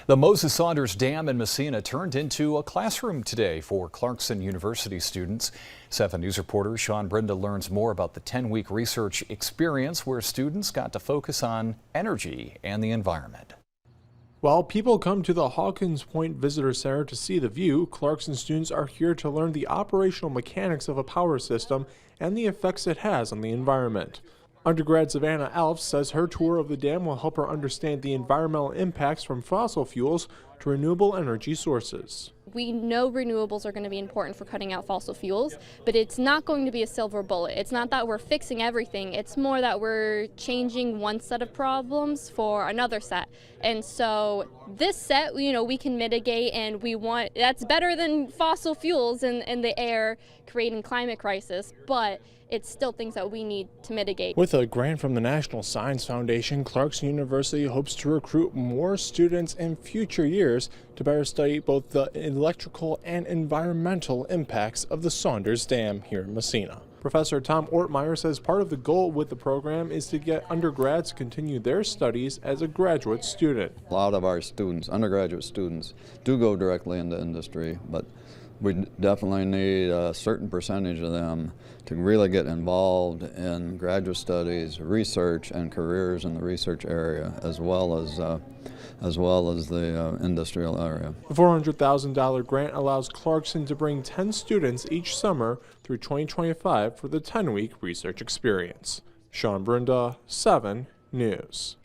The Moses Saunders Dam in Massena turned into a classroom today for Clarkson University students. 7 News reporter Sean Brenda learns more about the 10-week research experience where students got to focus on energy and the environment. While people come to the Hawkins Point Visitor Center to see the view, Clarkson students are here to learn the operational mechanics of a power system and the effects it has on the environment. Undergrad Savannah Alf says her tour of the dam will help her understand the environmental impacts from fossil fuels to renewable energy sources. We know renewables are going to be important for cutting out fossil fuels, but it's not going to be a silver bullet. It's not that we're fixing everything. It's more that we're changing one set of problems for another set. And so this set, we can mitigate, and that's better than fossil fuels in the air creating climate crisis, but it's still things that we need to mitigate. With a grant from the National Science Foundation, Clarkson University hopes to recruit more students in future years to better study both the electrical and environmental impacts of the Saunders Dam here in Massena. Professor Tom Ortmeyer says part of the goal with the program is to get undergrads to continue their studies as a graduate student. A lot of our students, undergraduate students, do go directly into industry, but we definitely need a certain percentage of them to really get involved in graduate studies, research, and careers in the research area, as well as the industrial area. The $400,000 grant allows Clarkson to bring 10 students each summer through 2025 for the 10-week research experience. Sean Brenda, 7 News.